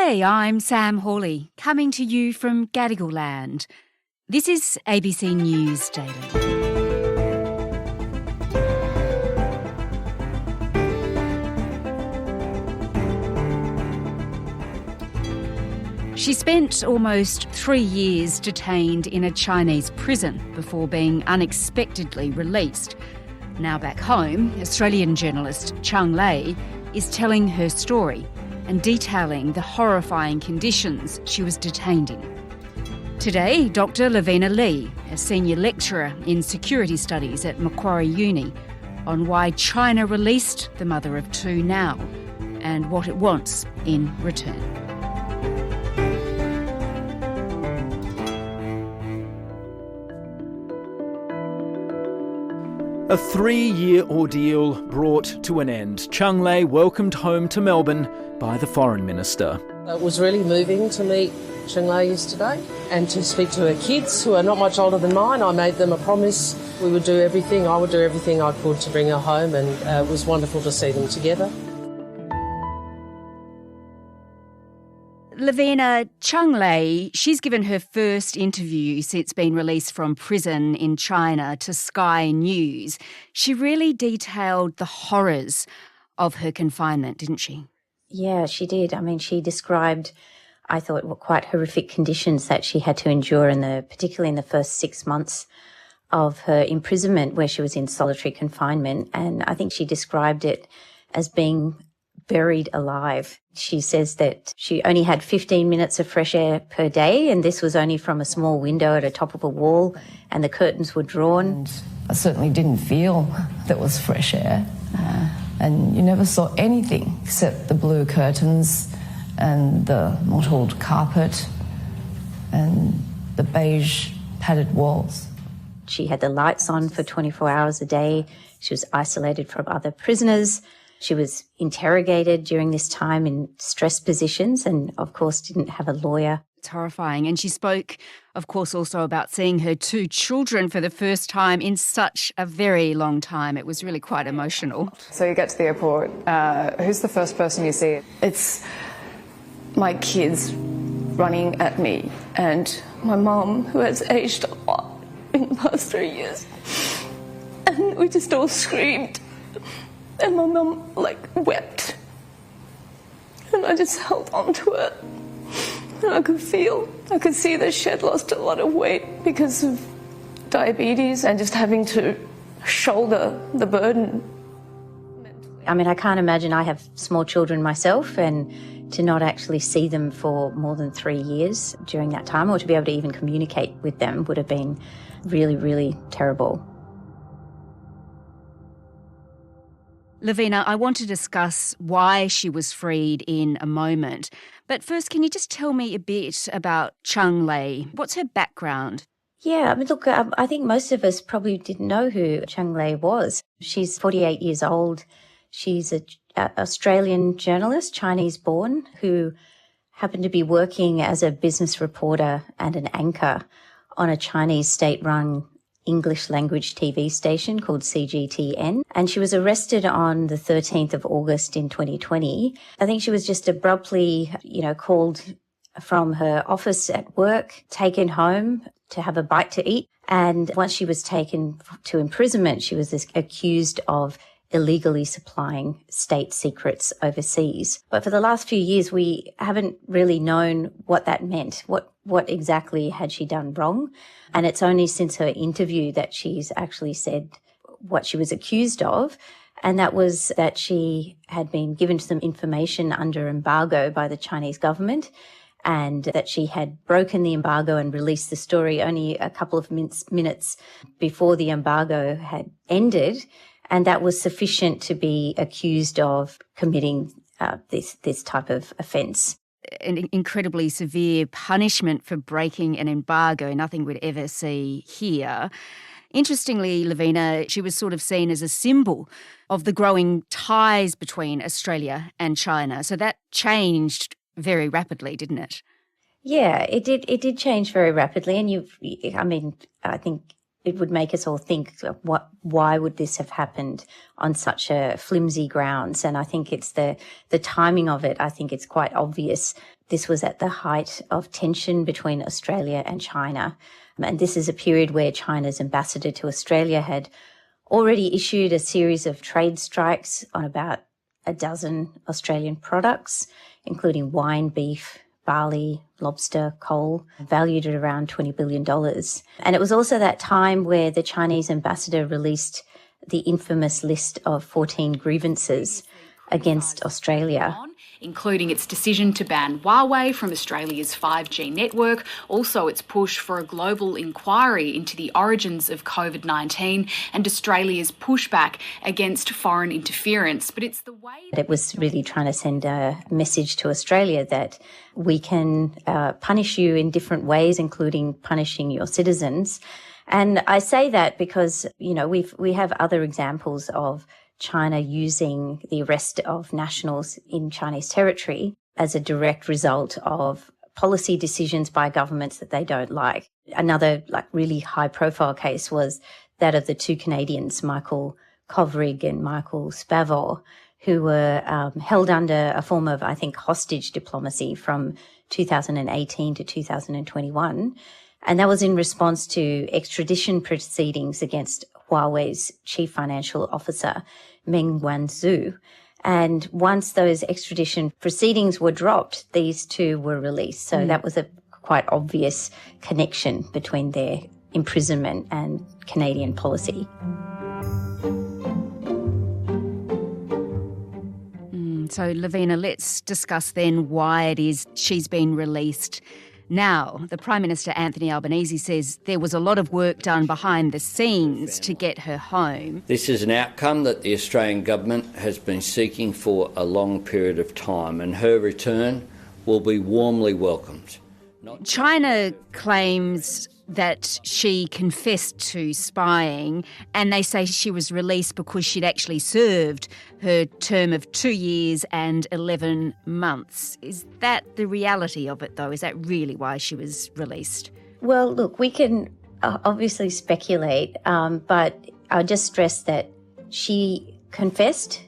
G'day, I'm Sam Hawley, coming to you from Gadigal Land. This is ABC News Daily. She spent almost 3 years detained in a Chinese prison before being unexpectedly released. Now back home, Australian journalist Chang Lei is telling her story and detailing the horrifying conditions she was detained in. Today, Dr Lavina Lee, a senior lecturer in security studies at Macquarie Uni, on why China released the mother of two now and what it wants in return. A 3-year ordeal brought to an end. Chang Lei welcomed home to Melbourne by the Foreign Minister. It was really moving to meet Chang Lei yesterday and to speak to her kids, who are not much older than mine. I made them a promise we would do everything, I would do everything I could to bring her home, and it was wonderful to see them together. Lavina, Chang Lei, she's given her first interview since being released from prison in China to Sky News. She really detailed the horrors of her confinement, didn't she? Yeah, she did. I mean, she described, I thought, quite horrific conditions that she had to endure particularly in the first 6 months of her imprisonment, where she was in solitary confinement. And I think she described it as being buried alive. She says that she only had 15 minutes of fresh air per day, and this was only from a small window at the top of a wall, and the curtains were drawn. And I certainly didn't feel there was fresh air. And you never saw anything except the blue curtains and the mottled carpet and the beige padded walls. She had the lights on for 24 hours a day. She was isolated from other prisoners. She was interrogated during this time in stress positions and, of course, didn't have a lawyer. It's horrifying. And she spoke, of course, also about seeing her two children for the first time in such a very long time. It was really quite emotional. So you get to the airport. Who's the first person you see? It's my kids running at me and my mum, who has aged a lot in the past 3 years. And we just all screamed. And my mum, wept. And I just held on to her. And I could see that she had lost a lot of weight because of diabetes and just having to shoulder the burden. I mean, I can't imagine. I have small children myself, and to not actually see them for more than 3 years during that time, or to be able to even communicate with them, would have been really, really terrible. Lavina, I want to discuss why she was freed in a moment. But first, can you just tell me a bit about Chang Lei? What's her background? Yeah, I mean, look, I think most of us probably didn't know who Chang Lei was. She's 48 years old. She's an Australian journalist, Chinese-born, who happened to be working as a business reporter and an anchor on a Chinese state-run English language TV station called CGTN. And she was arrested on the 13th of August in 2020. I think she was just abruptly, called from her office at work, taken home to have a bite to eat. And once she was taken to imprisonment, she was accused of illegally supplying state secrets overseas. But for the last few years, we haven't really known what that meant. What exactly had she done wrong? And it's only since her interview that she's actually said what she was accused of. And that was that she had been given some information under embargo by the Chinese government, and that she had broken the embargo and released the story only a couple of minutes before the embargo had ended. And that was sufficient to be accused of committing this type of offence. An incredibly severe punishment for breaking an embargo, nothing we'd ever see here. Interestingly, Lavina, she was sort of seen as a symbol of the growing ties between Australia and China. So that changed very rapidly, didn't it? Yeah, it did. It did change very rapidly. And I think it would make us all think, why would this have happened on such a flimsy grounds? And I think it's the timing of it. I think it's quite obvious. This was at the height of tension between Australia and China. And this is a period where China's ambassador to Australia had already issued a series of trade strikes on about a dozen Australian products, including wine, beef, barley, lobster, coal, valued at around $20 billion. And it was also that time where the Chinese ambassador released the infamous list of 14 grievances against Australia, including its decision to ban Huawei from Australia's 5G network, also its push for a global inquiry into the origins of COVID-19 and Australia's pushback against foreign interference. But it's the way... It was really trying to send a message to Australia that we can punish you in different ways, including punishing your citizens. And I say that because, we have other examples of China using the arrest of nationals in Chinese territory as a direct result of policy decisions by governments that they don't like. Another really high profile case was that of the two Canadians, Michael Kovrig and Michael Spavor, who were held under a form of, I think, hostage diplomacy from 2018 to 2021. And that was in response to extradition proceedings against Huawei's chief financial officer, Meng Wanzhou. And once those extradition proceedings were dropped, these two were released. So that was a quite obvious connection between their imprisonment and Canadian policy. So, Lavina, let's discuss then why it is she's been released now. The Prime Minister, Anthony Albanese, says there was a lot of work done behind the scenes to get her home. This is an outcome that the Australian government has been seeking for a long period of time, and her return will be warmly welcomed. China claims that she confessed to spying, and they say she was released because she'd actually served her term of 2 years and 11 months. Is that the reality of it, though? Is that really why she was released? Well, look, we can obviously speculate, but I'll just stress that she confessed.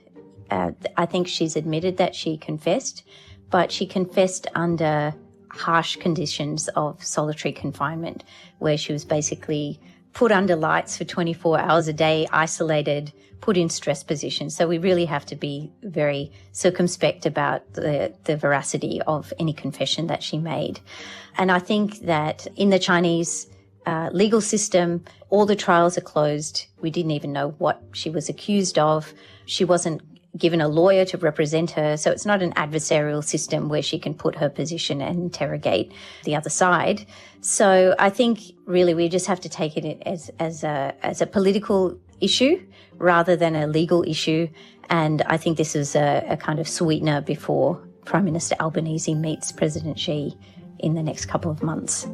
I think she's admitted that she confessed, but she confessed under harsh conditions of solitary confinement, where she was basically put under lights for 24 hours a day, isolated, put in stress positions. So we really have to be very circumspect about the veracity of any confession that she made. And I think that in the Chinese legal system, all the trials are closed. We didn't even know what she was accused of. She wasn't given a lawyer to represent her. So it's not an adversarial system where she can put her position and interrogate the other side. So I think really we just have to take it as a political issue rather than a legal issue. And I think this is a kind of sweetener before Prime Minister Albanese meets President Xi in the next couple of months.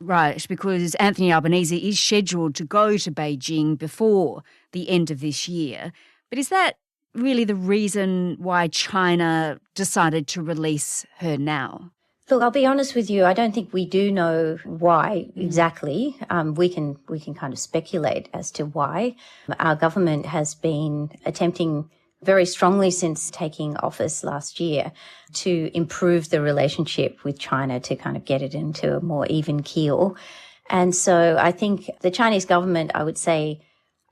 Right, because Anthony Albanese is scheduled to go to Beijing before the end of this year. But is that really the reason why China decided to release her now? Look, I'll be honest with you. I don't think we do know why exactly. We can kind of speculate as to why. Our government has been attempting very strongly since taking office last year to improve the relationship with China, to kind of get it into a more even keel. And so I think the Chinese government, I would say,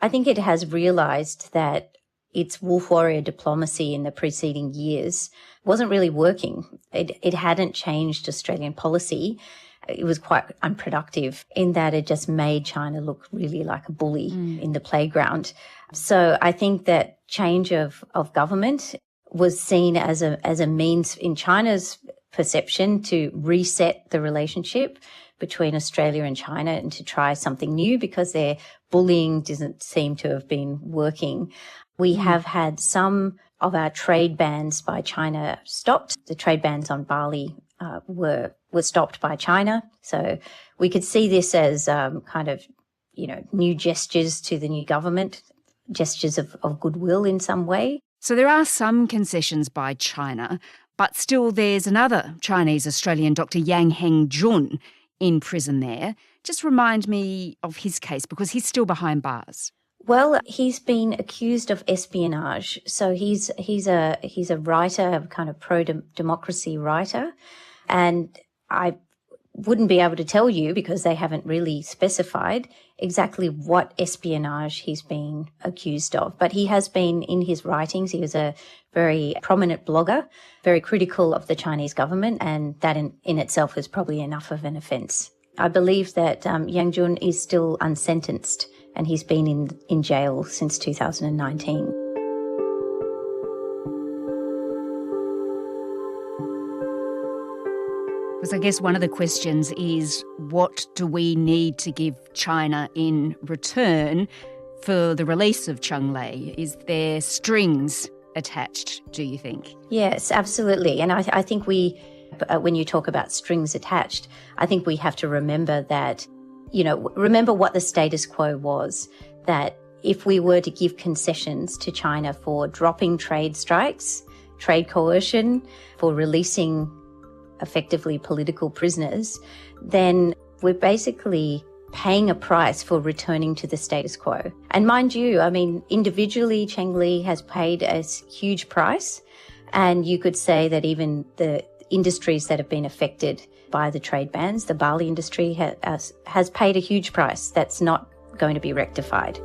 I think it has realized that its wolf warrior diplomacy in the preceding years wasn't really working. It hadn't changed Australian policy. It was quite unproductive in that it just made China look really like a bully in the playground. So I think that change of government was seen as a means in China's perception to reset the relationship between Australia and China and to try something new, because their bullying doesn't seem to have been working. We have had some of our trade bans by China stopped. The trade bans on barley were stopped by China. So we could see this as kind of, new gestures to the new government, gestures of goodwill in some way. So there are some concessions by China, but still there's another Chinese-Australian, Dr. Yang Hengjun, in prison there. Just remind me of his case, because he's still behind bars. Well, he's been accused of espionage. So he's a writer, a kind of pro-democracy writer. And I wouldn't be able to tell you, because they haven't really specified exactly what espionage he's been accused of. But he has been, in his writings, he was a very prominent blogger, very critical of the Chinese government, and that in itself is probably enough of an offence. I believe that Yang Jun is still unsentenced, and he's been in jail since 2019. Because I guess one of the questions is, what do we need to give China in return for the release of Cheng Lei? Is there strings attached, do you think? Yes, absolutely. And I think when you talk about strings attached, I think we have to remember that, remember what the status quo was, that if we were to give concessions to China for dropping trade strikes, trade coercion, for releasing effectively political prisoners, then we're basically paying a price for returning to the status quo. And mind you, individually, Cheng Lei has paid a huge price. And you could say that even the industries that have been affected by the trade bans, the barley industry has paid a huge price that's not going to be rectified.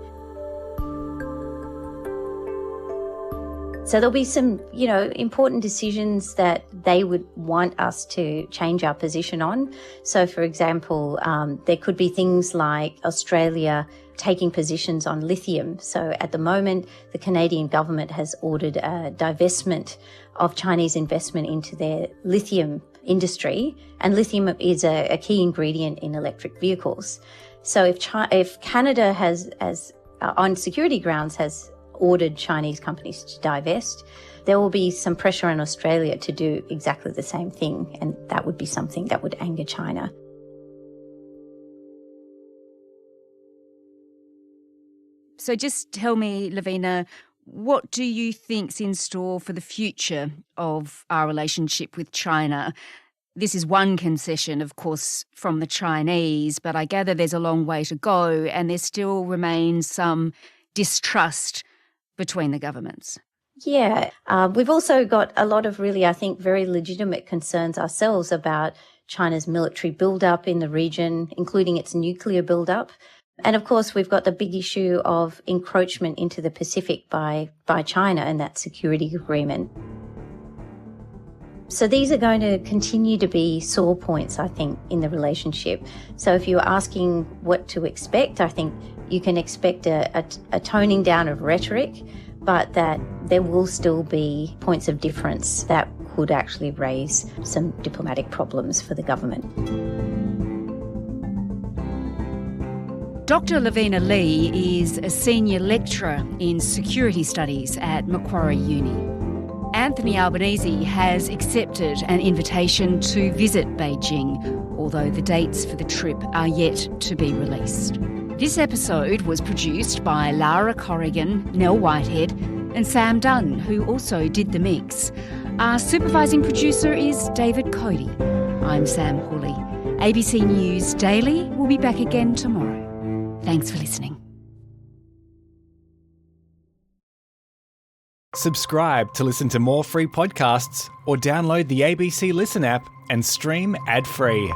So there'll be some, important decisions that they would want us to change our position on. So, for example, there could be things like Australia taking positions on lithium. So at the moment, the Canadian government has ordered a divestment of Chinese investment into their lithium industry. And lithium is a key ingredient in electric vehicles. So if Canada has on security grounds, has ordered Chinese companies to divest, there will be some pressure on Australia to do exactly the same thing, and that would be something that would anger China. So just tell me, Lavina, what do you think's in store for the future of our relationship with China? This is one concession, of course, from the Chinese, but I gather there's a long way to go, and there still remains some distrust between the governments. Yeah, we've also got a lot of really, I think, very legitimate concerns ourselves about China's military build-up in the region, including its nuclear build-up. And of course, we've got the big issue of encroachment into the Pacific by China and that security agreement. So these are going to continue to be sore points, I think, in the relationship. So if you're asking what to expect, I think you can expect a toning down of rhetoric, but that there will still be points of difference that could actually raise some diplomatic problems for the government. Dr. Lavina Lee is a senior lecturer in security studies at Macquarie Uni. Anthony Albanese has accepted an invitation to visit Beijing, although the dates for the trip are yet to be released. This episode was produced by Lara Corrigan, Nell Whitehead and Sam Dunn, who also did the mix. Our supervising producer is David Cody. I'm Sam Hawley. ABC News Daily will be back again tomorrow. Thanks for listening. Subscribe to listen to more free podcasts or download the ABC Listen app and stream ad-free.